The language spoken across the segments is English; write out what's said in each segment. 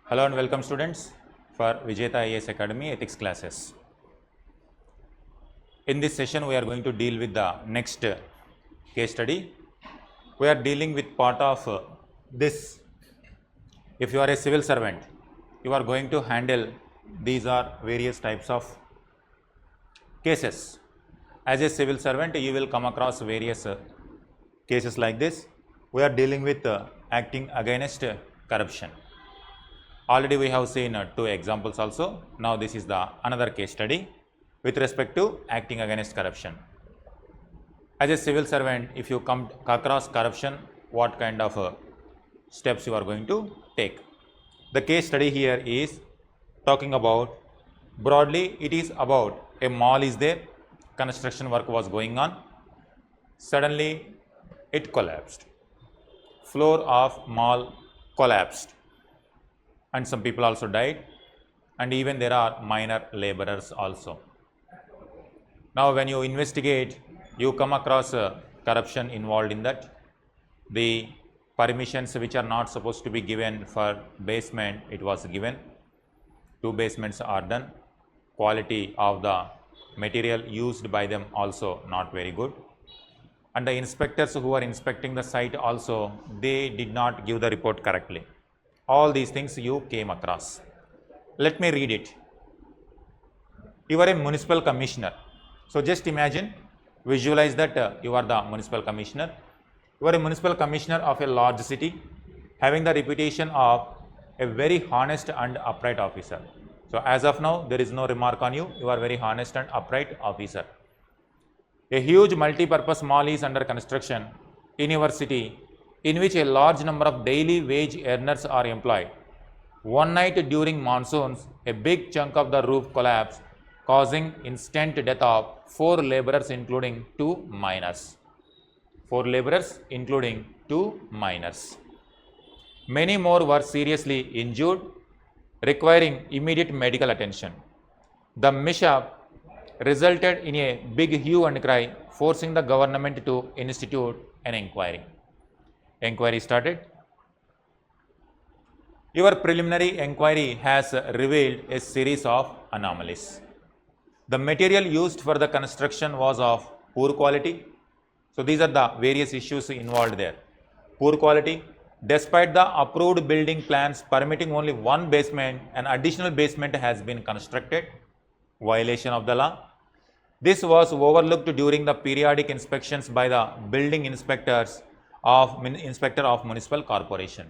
Hello and welcome students for Vijetha IAS Academy ethics classes. In this session we are going to deal with the next case study. We are dealing with part of this. If you are a civil servant, you are going to handle these are various types of cases. As a civil servant you will come across various cases like this. We are dealing with acting against corruption. Already we have seen two examples also. Now this is the another case study with respect to acting against corruption. As a civil servant, if you come across corruption, what kind of steps you are going to take? The case study here is talking about, broadly it is about a mall is there, construction work was going on, suddenly it collapsed. Floor of mall collapsed and some people also died, and even there are minor laborers also. Now when you investigate, you come across corruption involved in that. The permissions which are not supposed to be given for basement, it was given. 2 basements are done. Quality of the material used by them also not very good. And the inspectors who are inspecting the site also, they did not give the report correctly. All these things you came across. Let me read it. You are a municipal commissioner. So just imagine, visualize that you are the municipal commissioner. You are a municipal commissioner of a large city having the reputation of a very honest and upright officer. So as of now, there is no remark on you. You are very honest and upright officer. A huge multi-purpose mall is under construction in your city, in which a large number of daily wage earners are employed. One night during monsoons, a big chunk of the roof collapsed, causing instant death of 4 laborers including 2 minors. 4 laborers including 2 minors. Many more were seriously injured, requiring immediate medical attention. The mishap resulted in a big hue and cry, forcing the government to institute an inquiry. Inquiry started. Your preliminary inquiry has revealed a series of anomalies. The material used for the construction was of poor quality. So these are the various issues involved there. Poor quality. Despite the approved building plans permitting only 1 basement, an additional basement has been constructed. Violation of the law. This was overlooked during the periodic inspections by the building inspector of municipal corporation.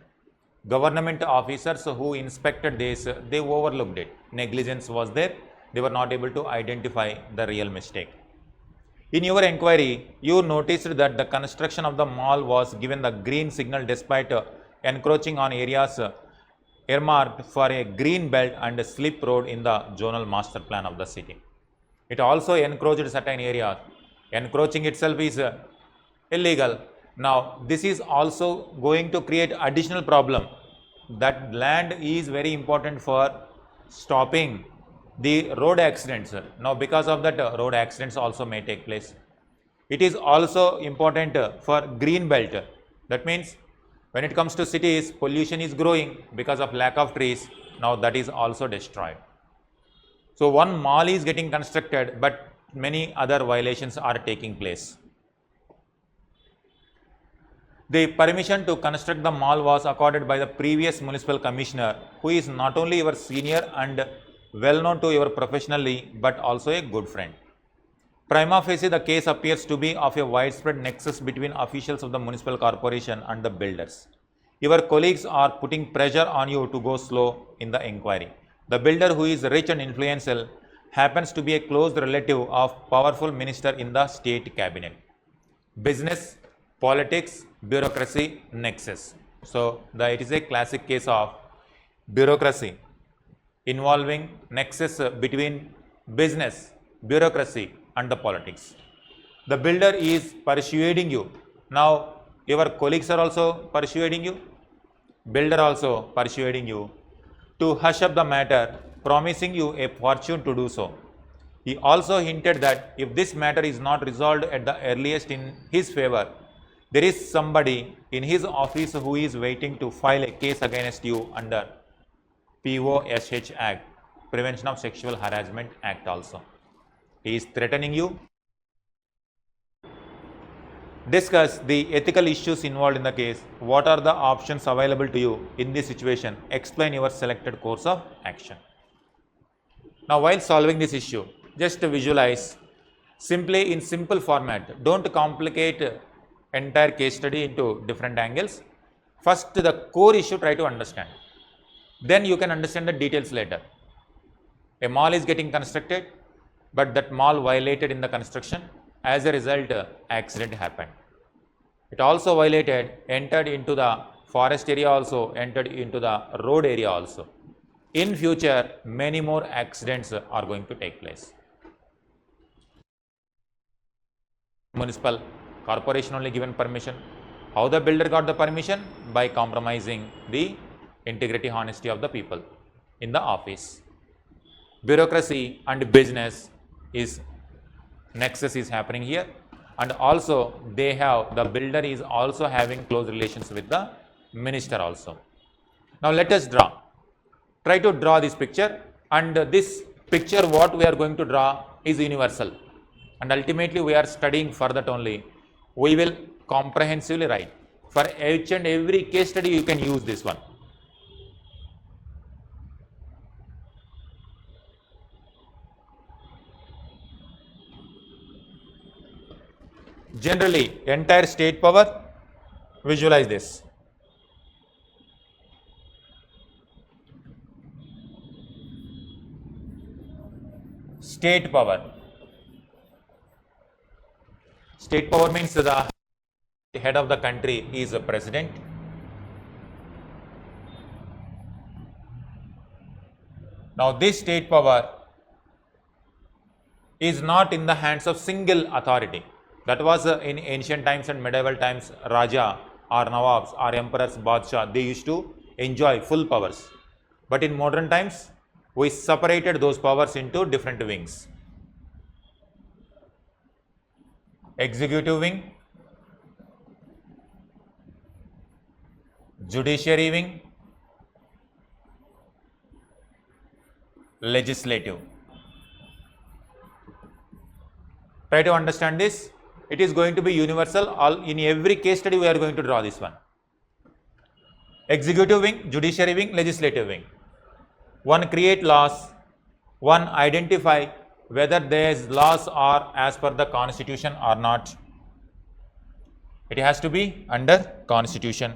Government officers who inspected this, they overlooked it. Negligence was there. They were not able to identify the real mistake. In your inquiry, you noticed that the construction of the mall was given the green signal despite encroaching on areas earmarked for a green belt and a slip road in the zonal master plan of the city. It also encroached certain areas. Encroaching itself is illegal. Now, this is also going to create additional problem. That land is very important for stopping the road accidents. Now, because of that, road accidents also may take place. It is also important for green belt. That means when it comes to cities, pollution is growing because of lack of trees. Now, that is also destroyed. So, one mall is getting constructed, but many other violations are taking place. The permission to construct the mall was accorded by the previous municipal commissioner, who is not only your senior and well known to your professionally, but also a good friend. Prima facie, the case appears to be of a widespread nexus between officials of the municipal corporation and the builders. Your colleagues are putting pressure on you to go slow in the inquiry. The builder, who is rich and influential, happens to be a close relative of powerful minister in the state cabinet. Business, politics, bureaucracy, nexus. So, it is a classic case of bureaucracy involving nexus between business, bureaucracy and the politics. The builder is persuading you. Now, your colleagues are also persuading you, builder also persuading you to hush up the matter, promising you a fortune to do so. He also hinted that if this matter is not resolved at the earliest in his favor, there is somebody in his office who is waiting to file a case against you under POSH Act, Prevention of Sexual Harassment Act also. He is threatening you. Discuss the ethical issues involved in the case. What are the options available to you in this situation? Explain your selected course of action. Now, while solving this issue, just visualize simply in simple format. Don't complicate entire case study into different angles. First, the core issue try to understand. Then you can understand the details later. A mall is getting constructed, but that mall violated in the construction. As a result, accident happened. It also violated, entered into the forest area also, entered into the road area also. In future, many more accidents are going to take place. Municipal corporation only given permission. How the builder got the permission? By compromising the integrity, honesty of the people in the office. Bureaucracy and business is nexus is happening here, and also they have, the builder is also having close relations with the minister also. Now let us draw. Try to draw this picture, and this picture what we are going to draw is universal, and ultimately we are studying for that only. We will comprehensively write. For each and every case study you can use this one. Generally, entire state power, visualize this. State power. State power means the head of the country is a president. Now, this state power is not in the hands of single authority. That was in ancient times and medieval times, Raja or Nawabs or Emperors, Badshah, they used to enjoy full powers. But in modern times, we separated those powers into different wings. Executive wing, judiciary wing, legislative. Try to understand this. It is going to be universal. In every case study we are going to draw this one. Executive wing, judiciary wing, legislative wing. One create laws, one identify whether these laws are as per the constitution or not. It has to be under constitution.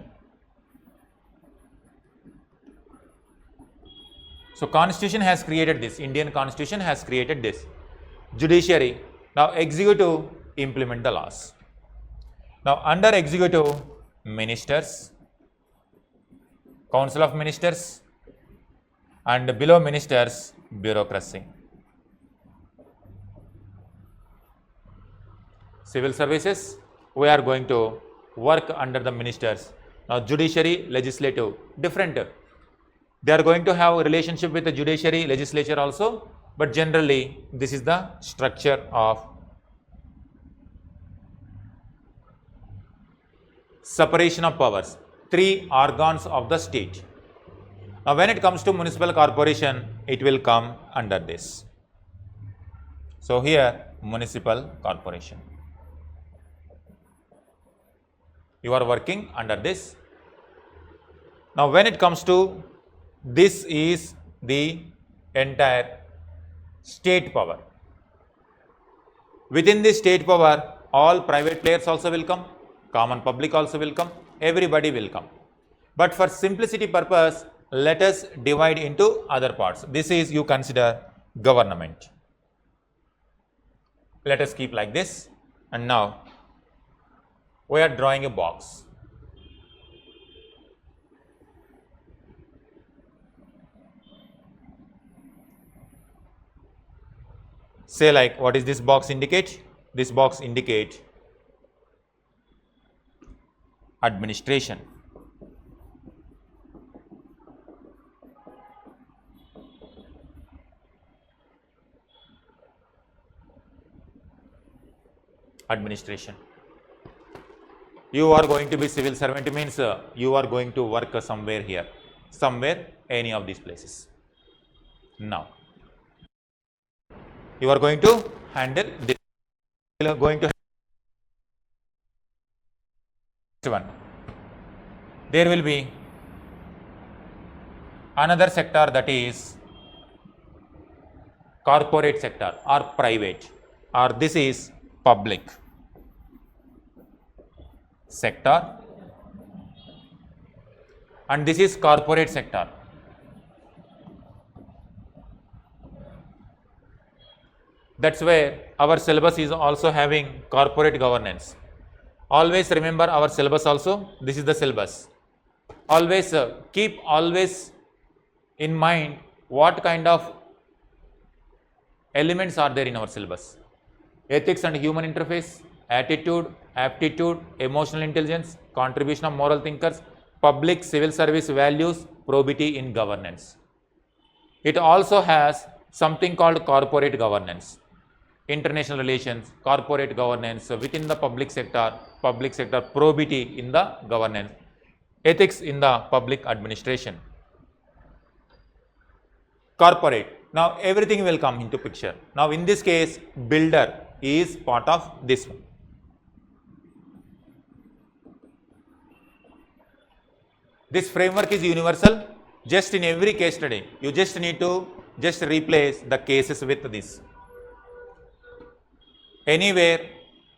So constitution has created this, Indian constitution has created this. Judiciary, now executive implement the laws. Now under executive, ministers, council of ministers, and below ministers, bureaucracy. Civil services, we are going to work under the ministers. Now judiciary, legislative, different. They are going to have a relationship with the judiciary, legislature also, but generally this is the structure of separation of powers, three organs of the state. Now when it comes to municipal corporation, it will come under this. So here municipal corporation. You are working under this. Now when it comes to this is the entire state power. Within this state power, all private players also will come, common public also will come, everybody will come. But for simplicity purpose, let us divide into other parts. This is you consider government. Let us keep like this, and now we are drawing a box. Say like, what is this box indicate? This box indicate administration. Administration. You are going to be civil servant means you are going to work somewhere here. somewhere any of these places. Now, you are going to handle this. You are going to one. There will be another sector, that is corporate sector or private, or this is public sector, and this is corporate sector. That's where our syllabus is also having corporate governance. Always remember our syllabus also. This is the syllabus. Always keep always in mind what kind of elements are there in our syllabus. Ethics and human interface, attitude, aptitude, emotional intelligence, contribution of moral thinkers, public civil service values, probity in governance. It also has something called corporate governance, international relations, corporate governance within the public sector, probity in the governance, ethics in the public administration. Corporate. Now everything will come into picture. Now in this case, builder is part of this one. This framework is universal. Just in every case study, you just need to just replace the cases with this. Anywhere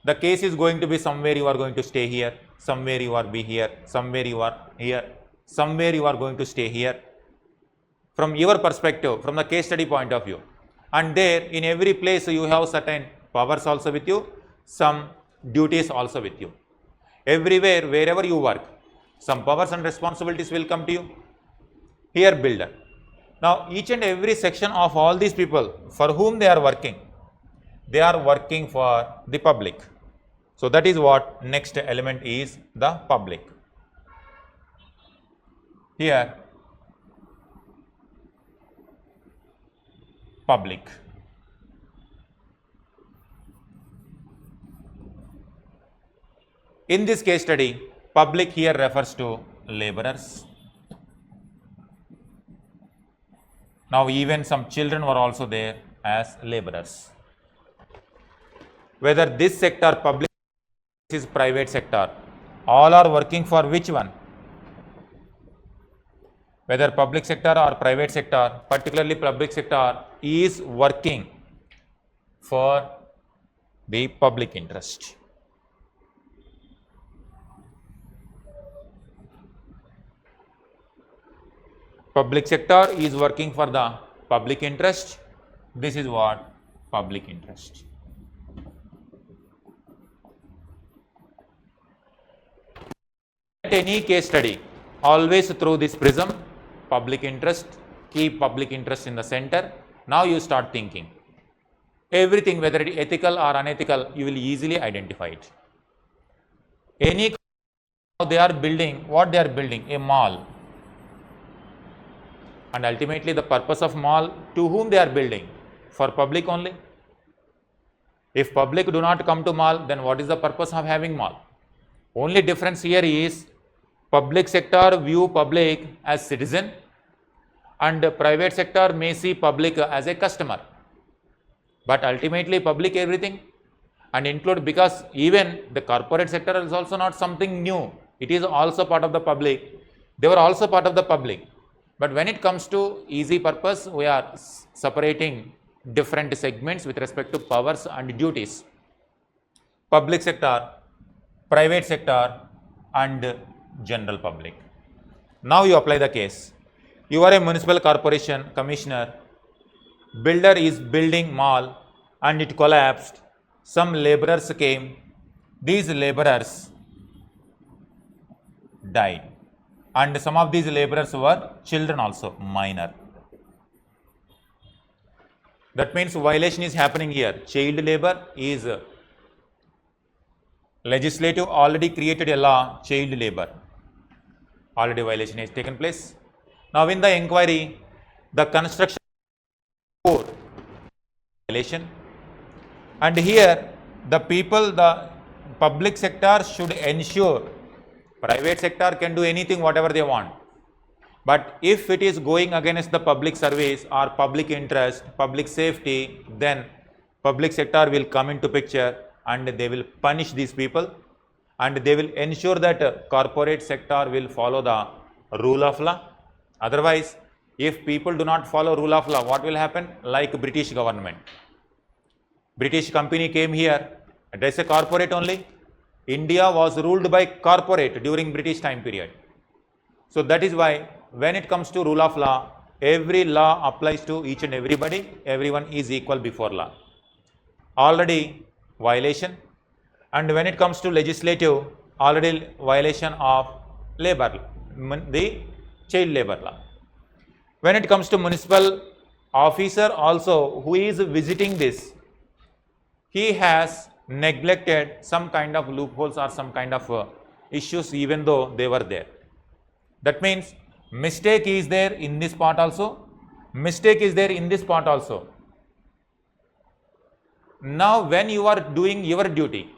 the case is going to be somewhere you are going to stay here, somewhere you are be here, somewhere you are here, somewhere you are going to stay here. From your perspective, from the case study point of view, and there in every place you have certain powers also with you, some duties also with you. Everywhere, wherever you work, some powers and responsibilities will come to you. Here, builder. Now each and every section of all these people for whom they are working for the public. So that is what next element is, the public. Here public. In this case study, public here refers to laborers. Now even some children were also there as laborers. Whether this sector public is private sector, all are working for which one? Whether public sector or private sector, particularly public sector is working for the public interest. Public sector is working for the public interest. This is what public interest. Any case study, always through this prism, public interest, keep public interest in the center. Now you start thinking. Everything, whether it is ethical or unethical, you will easily identify it. Any they are building, what they are building? A mall. And ultimately the purpose of mall, to whom they are building? For public only. If public do not come to mall, then what is the purpose of having mall? Only difference here is public sector view public as citizen and private sector may see public as a customer. But ultimately public everything and include, because even the corporate sector is also not something new. It is also part of the public. They were also part of the public. But when it comes to easy purpose, we are separating different segments with respect to powers and duties. Public sector, private sector and general public. Now you apply the case. You are a municipal corporation commissioner. Builder is building mall and it collapsed. Some laborers came. These laborers died. And some of these laborers were children also, minor. That means violation is happening here. Child labor is legislative already created a law, child labor. Already violation has taken place. Now in the inquiry, the construction violation, and here the people, the public sector should ensure. Private sector can do anything whatever they want. But if it is going against the public service or public interest, public safety, then public sector will come into picture and they will punish these people, and they will ensure that corporate sector will follow the rule of law. Otherwise, if people do not follow rule of law, what will happen? Like British government. British company came here, it is a corporate only. India was ruled by corporate during British time period. So that is why when it comes to rule of law, every law applies to each and everybody, everyone is equal before law. Already violation, and when it comes to legislative, already violation of labor, the child labor law. When it comes to municipal officer also who is visiting this, he has neglected some kind of loopholes or some kind of issues even though they were there. That means mistake is there in this part also, mistake is there in this part also. Now when you are doing your duty,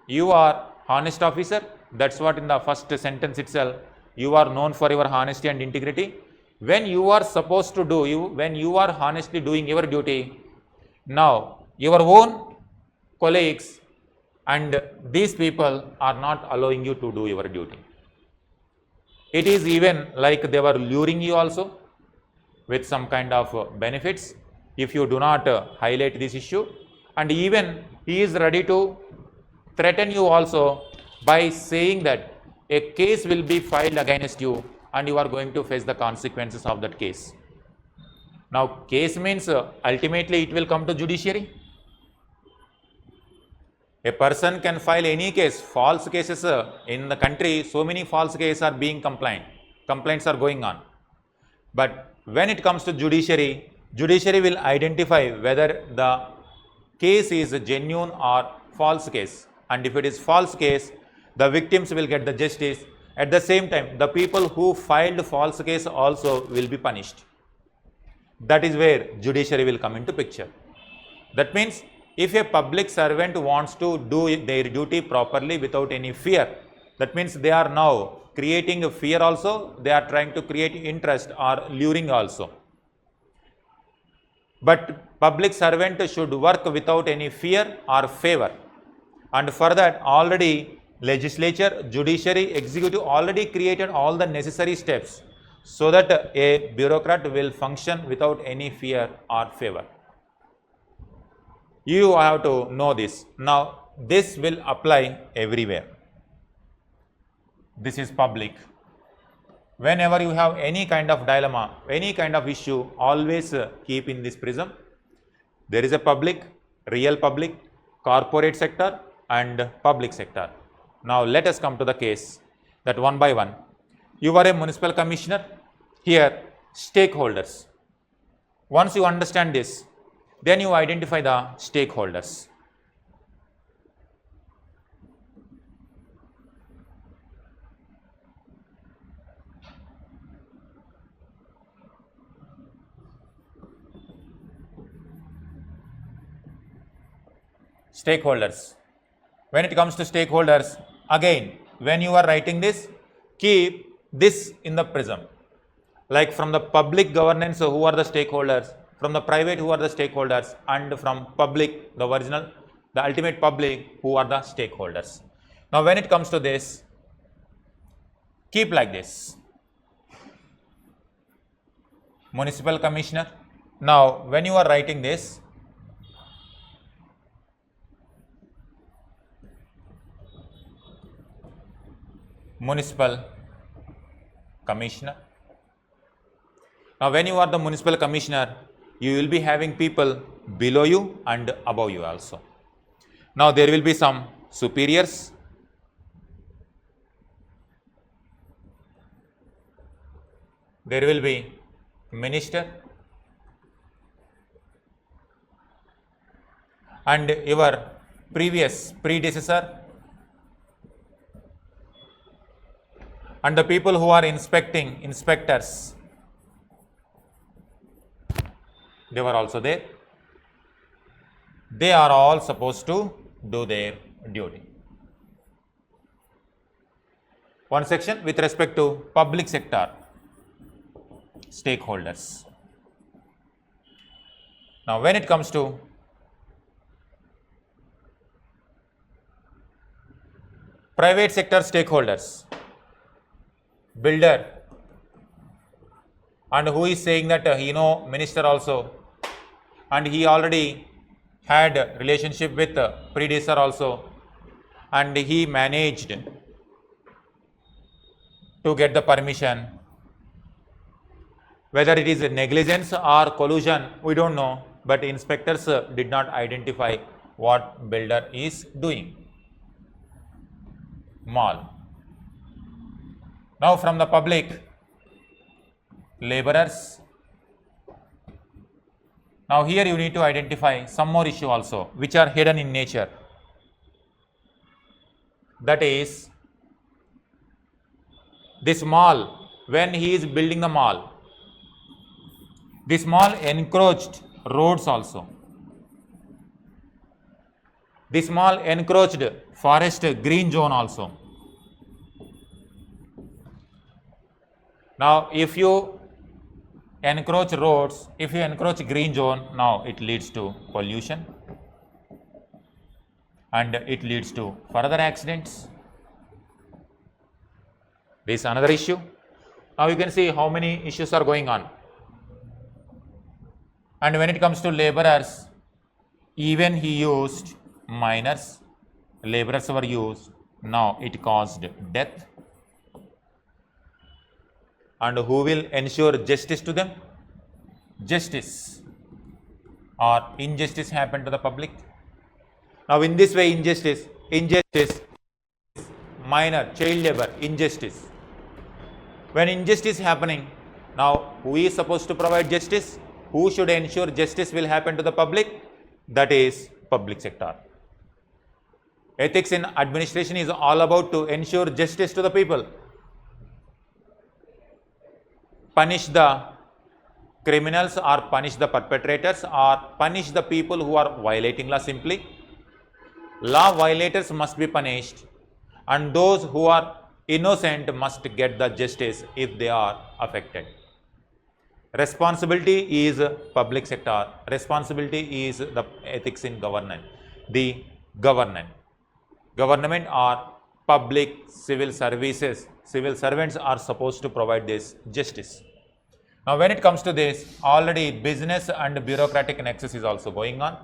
you are honest officer, that's what in the first sentence itself, you are known for your honesty and integrity. When you are supposed to do, when you are honestly doing your duty, now your own colleagues and these people are not allowing you to do your duty. It is even like they were luring you also with some kind of benefits if you do not highlight this issue, and even he is ready to threaten you also by saying that a case will be filed against you and you are going to face the consequences of that case. Now case means ultimately it will come to judiciary. A person can file any case, false cases in the country, so many false cases are being complaints are going on. But when it comes to judiciary, judiciary will identify whether the case is a genuine or false case, and if it is false case, the victims will get the justice. At the same time, the people who filed false case also will be punished. That is where judiciary will come into picture. That means if a public servant wants to do their duty properly without any fear, that means they are now creating a fear also, they are trying to create interest or luring also. But public servant should work without any fear or favor, and for that already legislature, judiciary, executive already created all the necessary steps so that a bureaucrat will function without any fear or favor. You have to know this. Now this will apply everywhere. This is public. Whenever you have any kind of dilemma, any kind of issue, always keep in this prism. There is a public, real public, corporate sector and public sector. Now let us come to the case that one by one. You are a municipal commissioner. Here stakeholders. Once you understand this, then you identify the stakeholders. Stakeholders. When it comes to stakeholders, again, when you are writing this, keep this in the prism. Like from the public governance, who are the stakeholders? From the private, who are the stakeholders? And from public, the original, the ultimate public, who are the stakeholders? Now when it comes to this, keep like this. Municipal commissioner. Now when you are writing this, municipal commissioner. Now when you are the municipal commissioner, you will be having people below you and above you also. Now there will be some superiors, there will be minister, and your predecessor, and the people who are inspectors, they were also there. They are all supposed to do their duty. One section with respect to public sector. stakeholders. Now, when it comes to private sector stakeholders, builder, and who is saying that minister also, and he already had a relationship with predecessor also, and he managed to get the permission. Whether it is negligence or collusion, we don't know, but inspectors did not identify what builder is doing. Mall. Now from the public, laborers. Now here you need to identify some more issue also, which are hidden in nature. That is, this mall, when he is building the mall, this mall encroached roads also. This mall encroached forest green zone also. Now, if you encroach roads, if you encroach green zone, now it leads to pollution and it leads to further accidents. This is another issue. Now you can see how many issues are going on. And when it comes to laborers, even he used minors, laborers were used, now it caused death. And who will ensure justice to them? Justice or injustice happened to the public. Now in this way, injustice, minor, child labor, injustice. When injustice happening, now who is supposed to provide justice? Who should ensure justice will happen to the public? That is public sector. Ethics in administration is all about to ensure justice to the people. Punish the criminals or punish the perpetrators or punish the people who are violating law simply. Law violators must be punished and those who are innocent must get the justice if they are affected. Responsibility is public sector. Responsibility is the ethics in government. The government or public civil services, civil servants are supposed to provide this justice. Now when it comes to this, already business and bureaucratic nexus is also going on.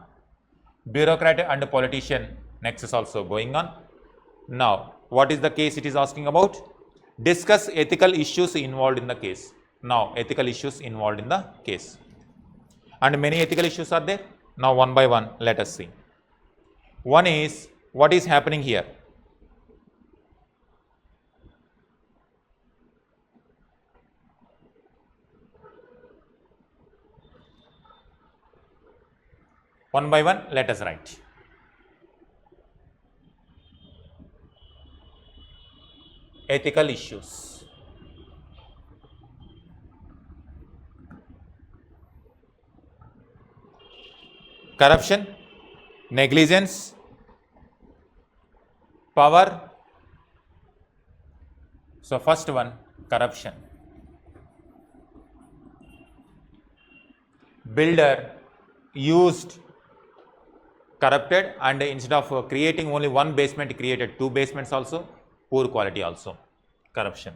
Bureaucrat and politician nexus also going on. Now what is the case it is asking about? Discuss ethical issues involved in the case. Now ethical issues involved in the case. And many ethical issues are there. Now one by one let us see. One is what is happening here. One by one let us write. Ethical issues. Corruption, negligence, power. So first one, corruption. Builder used corrupted and instead of creating only one basement created two basements also, poor quality also, corruption.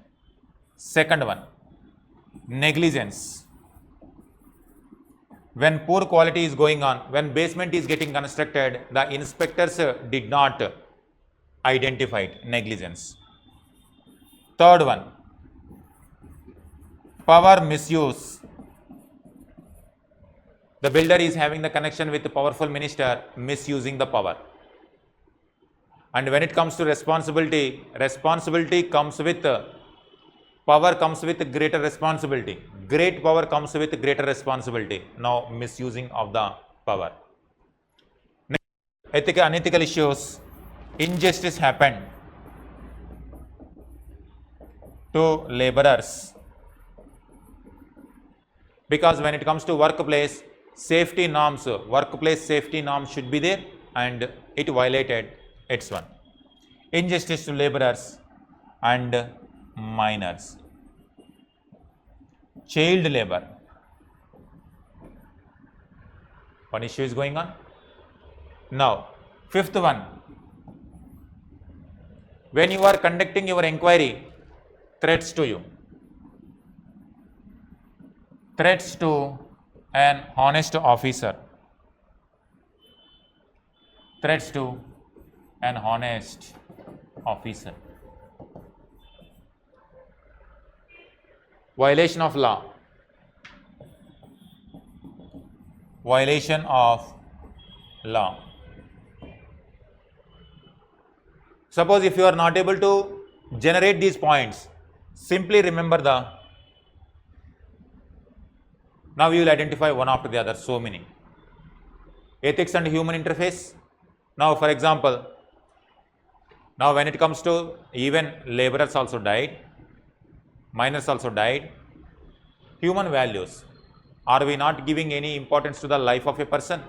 Second one, negligence. When poor quality is going on, when basement is getting constructed, the inspectors did not identify it, negligence. Third one, power misuse. The builder is having the connection with the powerful minister, misusing the power. And when it comes to responsibility, responsibility comes with power comes with greater responsibility. Great power comes with greater responsibility. Now misusing of the power. Ethical, unethical issues. Injustice happened to laborers. Because when it comes to workplace, safety norms, workplace safety norms should be there and it violated its one. Injustice to laborers and minors. child labor. One issue is going on. Now, fifth one, when you are conducting your inquiry, threats to you, threats to an honest officer, threats to an honest officer, violation of law, violation of law. Suppose if you are not able to generate these points, simply remember the, now you will identify one after the other, so many. Ethics and human interface. Now for example, now when it comes to even laborers also died, miners also died, human values. Are we not giving any importance to the life of a person?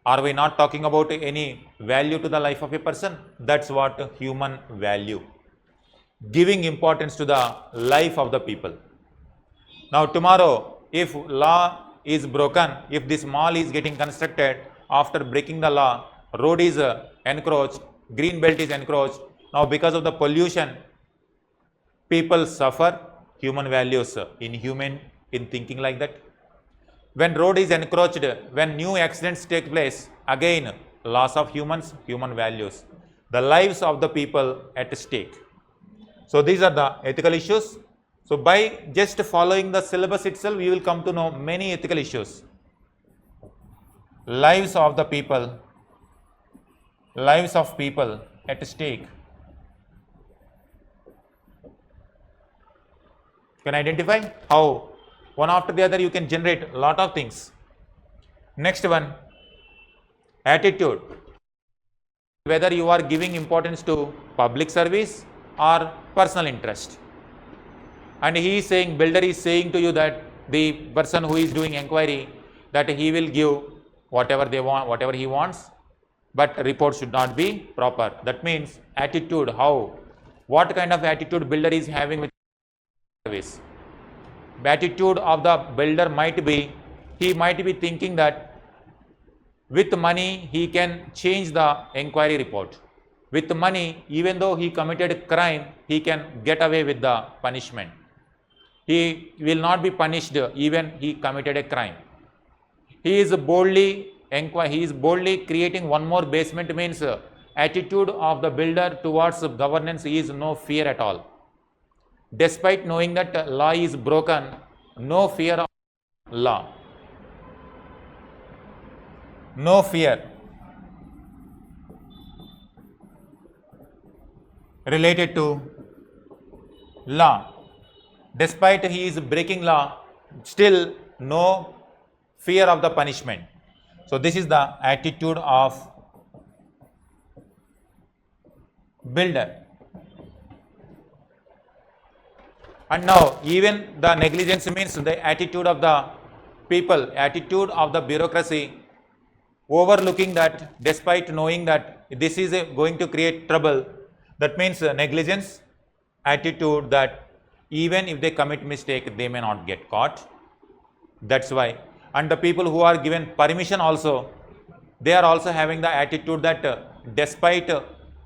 Are we not talking about any value to the life of a person? That's what human value. Giving importance to the life of the people. Now tomorrow, if law is broken, if this mall is getting constructed, after breaking the law, road is encroached, green belt is encroached, now because of the pollution, people suffer, human values inhuman in thinking like that. When road is encroached, when new accidents take place, again loss of humans, human values, the lives of the people at stake. So these are the ethical issues. So by just following the syllabus itself, you will come to know many ethical issues. Lives of the people, lives of people at stake. You can identify how one after the other you can generate a lot of things. Next one, attitude. Whether you are giving importance to public service or personal interest. And he is saying, builder is saying to you that the person who is doing inquiry, that he will give whatever they want, whatever he wants, but report should not be proper. That means attitude, how, what kind of attitude builder is having with service. The attitude of the builder might be, he might be thinking that with money he can change the inquiry report. With money, even though he committed a crime, he can get away with the punishment. He will not be punished even he committed a crime. He is boldly creating one more basement, means attitude of the builder towards governance is no fear at all. Despite knowing that law is broken, no fear of law. No fear related to law. Despite he is breaking law, still no fear of the punishment. So this is the attitude of builder. And now even the negligence means the attitude of the people, attitude of the bureaucracy, overlooking that despite knowing that this is going to create trouble. That means negligence, attitude that even if they commit mistake, they may not get caught. That's why. And the people who are given permission also, they are also having the attitude that despite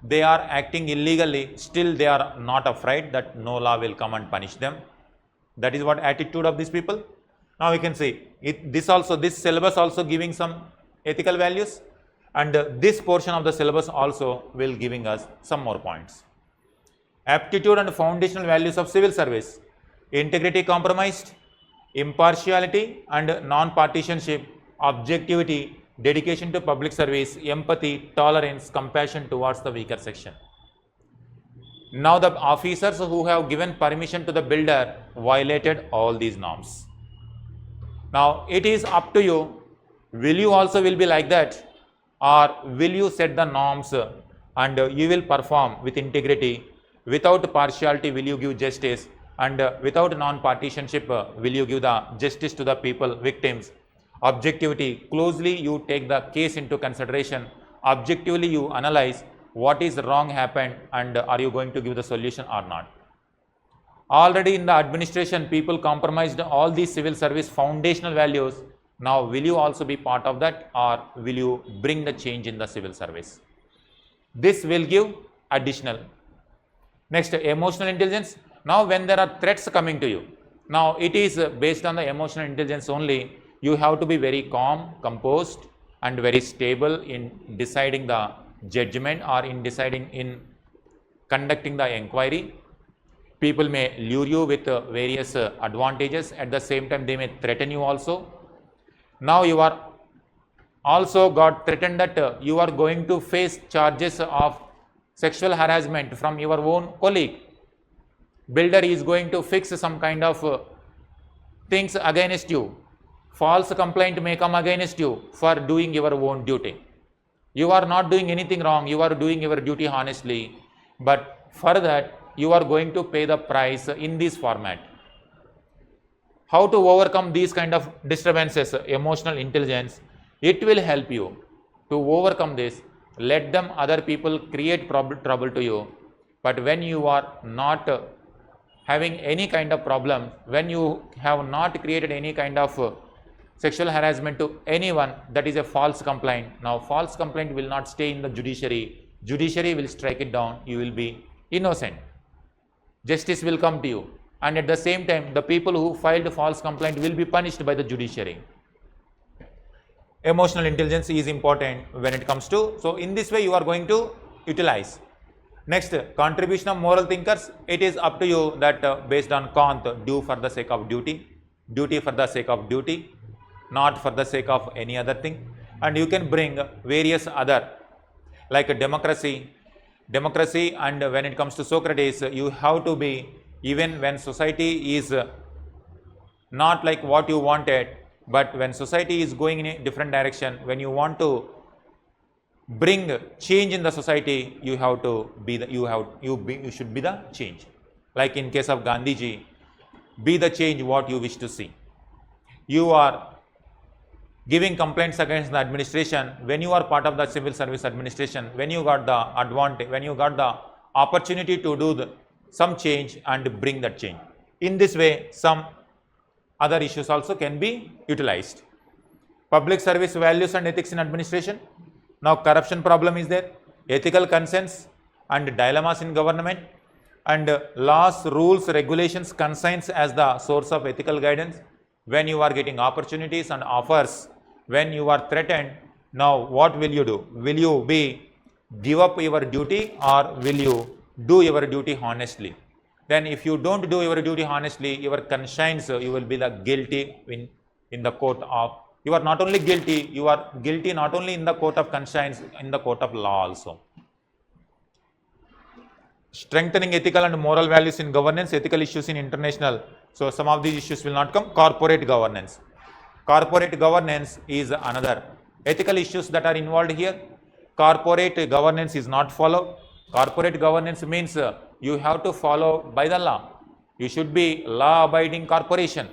they are acting illegally, still they are not afraid that no law will come and punish them. That is what attitude of these people. Now we can see this syllabus also giving some ethical values, and this portion of the syllabus also will giving us some more points. Aptitude and foundational values of civil service: integrity compromised, impartiality and non-partisanship, objectivity, dedication to public service, empathy, tolerance, compassion towards the weaker section. Now the officers who have given permission to the builder violated all these norms. Now it is up to you, will you also will be like that, or will you set the norms and you will perform with integrity, without partiality will you give justice, and without non-partisanship will you give the justice to the people, victims. Objectivity, closely you take the case into consideration, objectively you analyze what is wrong happened and are you going to give the solution or not. Already in the administration, people compromised all these civil service foundational values. Now, will you also be part of that, or will you bring the change in the civil service? This will give additional. Next, emotional intelligence. Now, when there are threats coming to you, now it is based on the emotional intelligence only. You have to be very calm, composed, and very stable in deciding the judgment or in deciding in conducting the inquiry. People may lure you with various advantages. At the same time, they may threaten you also. Now you are also got threatened that you are going to face charges of sexual harassment from your own colleague. Builder is going to fix some kind of things against you. False complaint may come against you for doing your own duty. You are not doing anything wrong. You are doing your duty honestly. But for that, you are going to pay the price in this format. How to overcome these kind of disturbances, emotional intelligence? It will help you to overcome this. Let them, other people create trouble to you. But when you are not having any kind of problem, when you have not created any kind of sexual harassment to anyone, that is a false complaint. Now, false complaint will not stay in the judiciary. Judiciary will strike it down. You will be innocent. Justice will come to you. And at the same time, the people who filed false complaint will be punished by the judiciary. Emotional intelligence is important when it comes to, so in this way you are going to utilize. Next, contribution of moral thinkers. It is up to you that based on Kant, do for the sake of duty, duty for the sake of duty, not for the sake of any other thing. And you can bring various other, like democracy, and when it comes to Socrates, you have to be, even when society is not like what you wanted, but when society is going in a different direction, when you want to bring change in the society, you have to be the, you should be the change. Like in case of Gandhiji, be the change what you wish to see. You are giving complaints against the administration. When you are part of the civil service administration, when you got the advantage, when you got the opportunity to do some change and bring that change. In this way, some other issues also can be utilized. Public service values and ethics in administration. Now, corruption problem is there, ethical concerns and dilemmas in government, and laws, rules, regulations, conscience as the source of ethical guidance. When you are getting opportunities and offers, when you are threatened, now what will you do? Will you give up your duty, or will you do your duty honestly? Then if you don't do your duty honestly, your conscience, you will be the guilty in the court of, you are not only guilty, you are guilty not only in the court of conscience, in the court of law also. Strengthening ethical and moral values in governance, ethical issues in international. So some of these issues will not come. Corporate governance. Corporate governance is another. Ethical issues that are involved here. Corporate governance is not followed. Corporate governance means you have to follow by the law. You should be law-abiding corporation.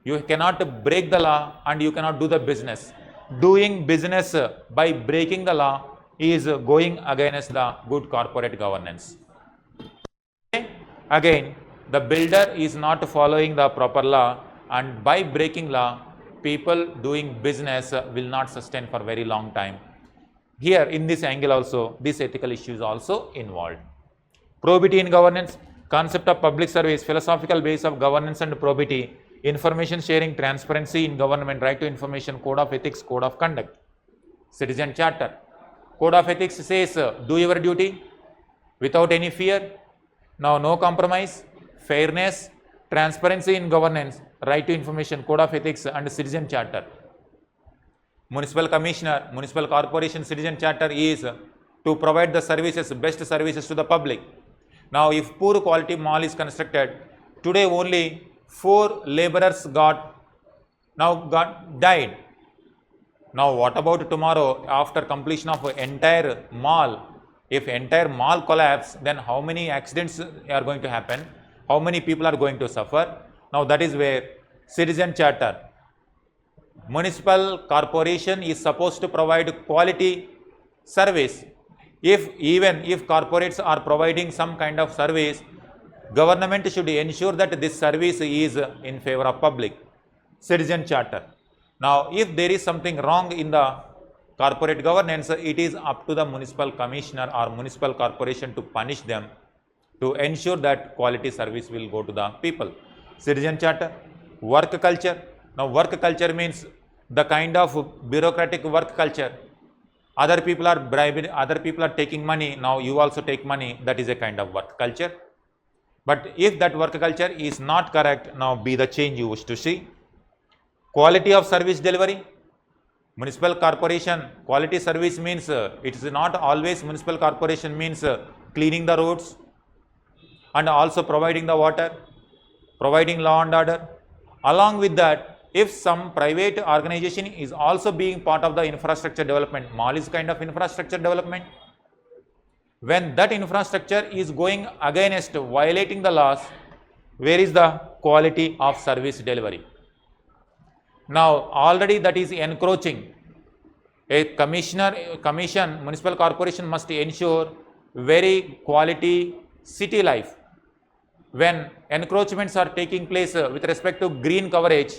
You cannot break the law and you cannot do the business. Doing business by breaking the law is going against the good corporate governance. Again, the builder is not following the proper law, and by breaking law, people doing business will not sustain for very long time. Here in this angle also, this ethical issue is also involved. Probity in governance, concept of public service, philosophical base of governance and probity, information sharing, transparency in government, right to information, code of ethics, code of conduct, citizen charter. Code of ethics says do your duty without any fear. Now no compromise, fairness, transparency in governance, right to information, code of ethics and citizen charter. Municipal commissioner, municipal corporation citizen charter is to provide the services, best services to the public. Now if poor quality mall is constructed, today only 4 laborers died. Now what about tomorrow after completion of entire mall? If entire mall collapse, then how many accidents are going to happen? How many people are going to suffer? Now that is where citizen charter. Municipal corporation is supposed to provide quality service. Even if corporates are providing some kind of service, Government should ensure that this service is in favor of public. Citizen charter. Now, if there is something wrong in the corporate governance, it is up to the municipal commissioner or municipal corporation to punish them, to ensure that quality service will go to the people. Citizen charter. Work culture. Now, work culture means the kind of bureaucratic work culture. Other people are bribing, other people are taking money, now you also take money, that is a kind of work culture. But if that work culture is not correct, now be the change you wish to see. Quality of service delivery. Municipal corporation, quality service means it is not always municipal corporation means cleaning the roads and also providing the water, providing law and order. Along with that, if some private organization is also being part of the infrastructure development, mall is kind of infrastructure development. When that infrastructure is going against violating the laws, where is the quality of service delivery? Now, already that is encroaching. A commission, municipal corporation must ensure very quality city life. When encroachments are taking place with respect to green coverage,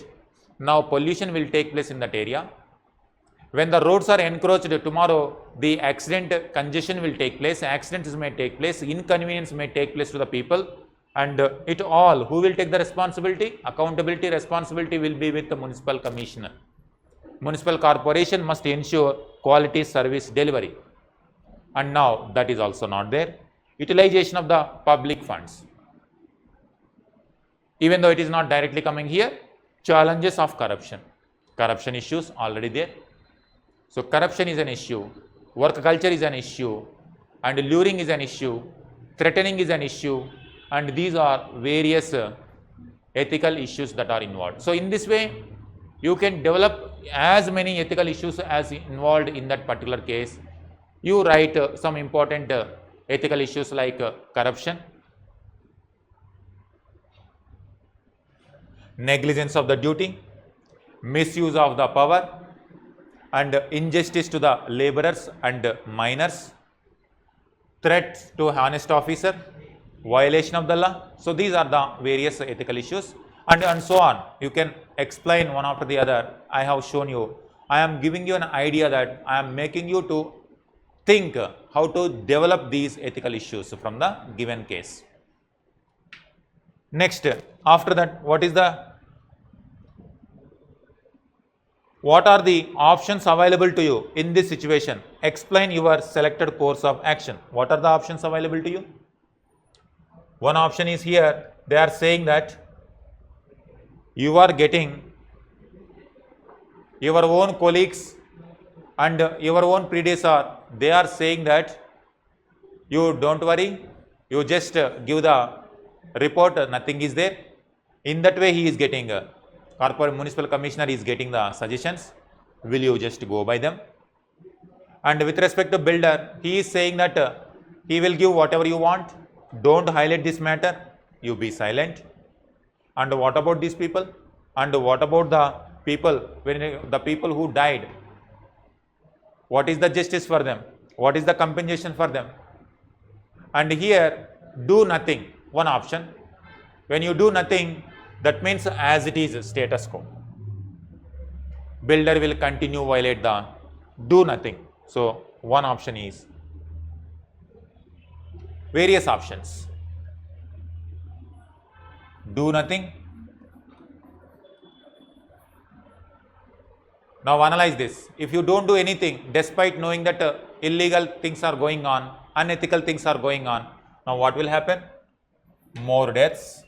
now pollution will take place in that area. When the roads are encroached, tomorrow the accident, congestion will take place, accidents may take place, inconvenience may take place to the people, and it all, who will take the responsibility? Accountability, responsibility will be with the municipal commissioner. Municipal corporation must ensure quality service delivery, and now that is also not there. Utilization of the public funds. Even though it is not directly coming here, challenges of corruption. Corruption issues already there. So, corruption is an issue, work culture is an issue, and luring is an issue, threatening is an issue, and these are various ethical issues that are involved. So, in this way, you can develop as many ethical issues as involved in that particular case. You write some important ethical issues like corruption, negligence of the duty, misuse of the power, and injustice to the laborers and miners, threats to honest officer, violation of the law. So, these are the various ethical issues, and so on. You can explain one after the other. I have shown you. I am giving you an idea that I am making you to think how to develop these ethical issues from the given case. Next, after that, what are the options available to you in this situation? Explain your selected course of action. What are the options available to you? One option is here, they are saying that you are getting your own colleagues and your own predecessor, they are saying that you don't worry, you just give the report, nothing is there. In that way, he is getting corporate municipal commissioner is getting the suggestions. Will you just go by them? And with respect to builder, he is saying that he will give whatever you want. Don't highlight this matter. You be silent. And what about these people? And what about the people, the people who died? What is the justice for them? What is the compensation for them? And here, do nothing. One option. When you do nothing, that means as it is status quo. Builder will continue violate the do nothing. So, one option is various options. Do nothing. Now analyze this. If you don't do anything, despite knowing that illegal things are going on, unethical things are going on, now what will happen? More deaths.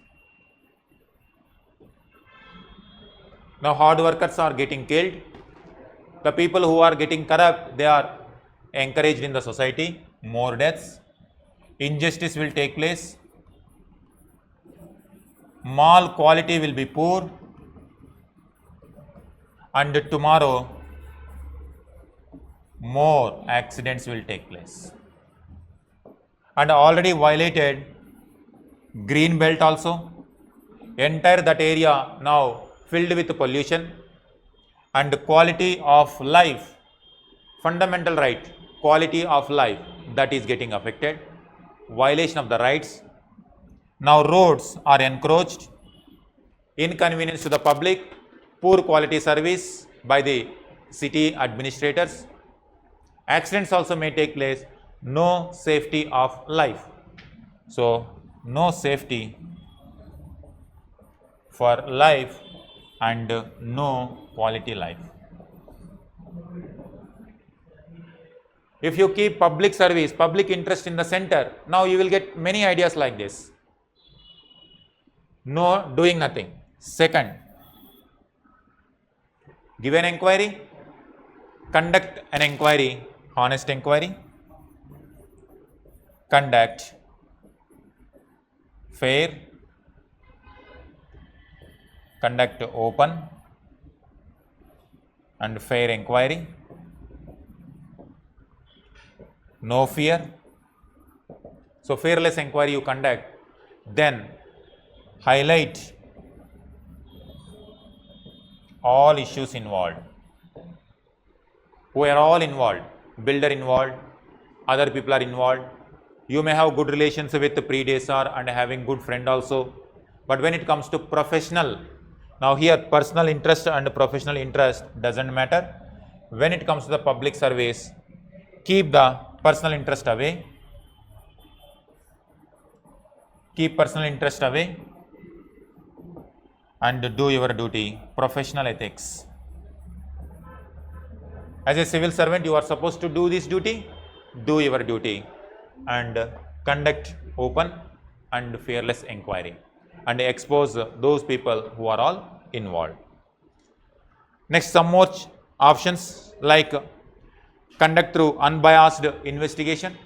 Now hard workers are getting killed. The people who are getting corrupt, they are encouraged in the society. More deaths. Injustice will take place. Mall quality will be poor. And tomorrow, more accidents will take place. And already violated green belt also. Entire that area now filled with pollution, and quality of life, fundamental right, quality of life, that is getting affected. Violation of the rights. Now roads are encroached, inconvenience to the public, poor quality service by the city administrators. Accidents also may take place, no safety of life. So no safety for life and no quality life. If you keep public service, public interest in the center, now you will get many ideas like this. No doing nothing. Second, give an inquiry, conduct an inquiry, honest inquiry, conduct fair, conduct open and fair inquiry, no fear. So fearless inquiry you conduct, then highlight all issues involved. We are all involved, builder involved, other people are involved. You may have good relations with the predecessor and having good friend also, but when it comes to professional, now here personal interest and professional interest doesn't matter. When it comes to the public service, keep the personal interest away, keep personal interest away and do your duty. Professional ethics. As a civil servant, you are supposed to do this duty, do your duty and conduct open and fearless inquiry and expose those people who are all involved. Next, some more options like conduct through unbiased investigation.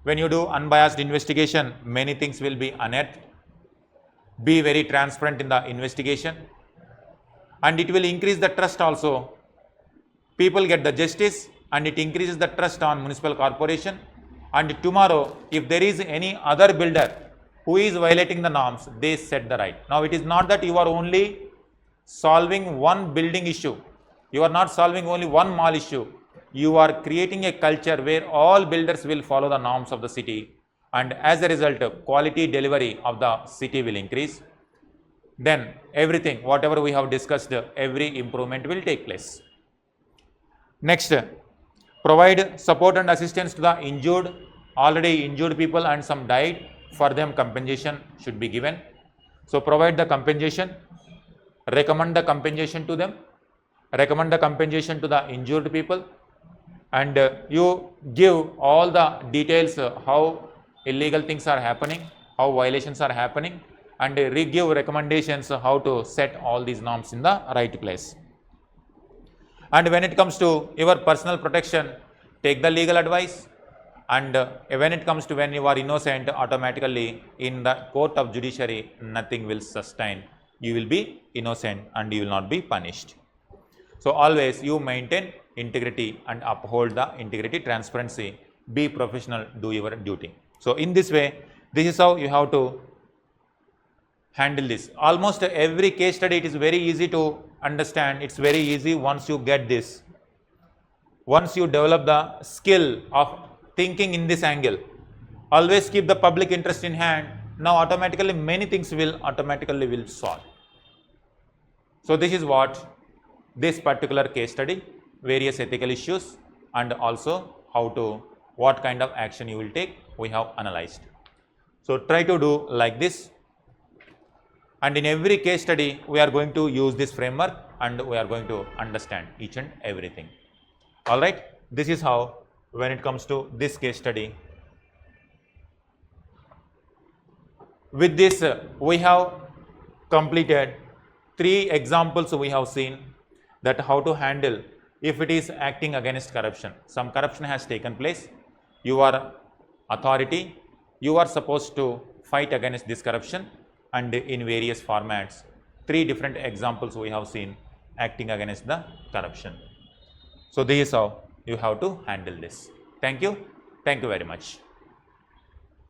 When you do unbiased investigation, many things will be unearthed. Be very transparent in the investigation and it will increase the trust also. People get the justice and it increases the trust on municipal corporation. And tomorrow, if there is any other builder who is violating the norms, they set the right. Now, it is not that you are only solving one building issue. You are not solving only one mall issue. You are creating a culture where all builders will follow the norms of the city. And as a result, quality delivery of the city will increase. Then everything, whatever we have discussed, every improvement will take place. Next, provide support and assistance to the injured, already injured people and some died. For them, compensation should be given. So provide the compensation, recommend the compensation to them, recommend the compensation to the injured people, and you give all the details how illegal things are happening, how violations are happening, and give recommendations how to set all these norms in the right place. And when it comes to your personal protection, take the legal advice. And when it comes to when you are innocent, automatically in the court of judiciary, nothing will sustain. You will be innocent and you will not be punished. So always you maintain integrity and uphold the integrity, transparency, be professional, do your duty. So in this way, this is how you have to handle this. Almost every case study, it is very easy to understand. It's very easy once you get this. Once you develop the skill of thinking in this angle, always keep the public interest in hand. Now automatically many things will solve. So this is what this particular case study, various ethical issues and also what kind of action you will take, we have analyzed. So try to do like this. And in every case study, we are going to use this framework and we are going to understand each and everything. All right. This is how when it comes to this case study. With this, we have completed 3 examples we have seen that how to handle if it is acting against corruption. Some corruption has taken place. You are authority. You are supposed to fight against this corruption and in various formats. 3 different examples we have seen acting against the corruption. So this is how you have to handle this. Thank you. Thank you very much.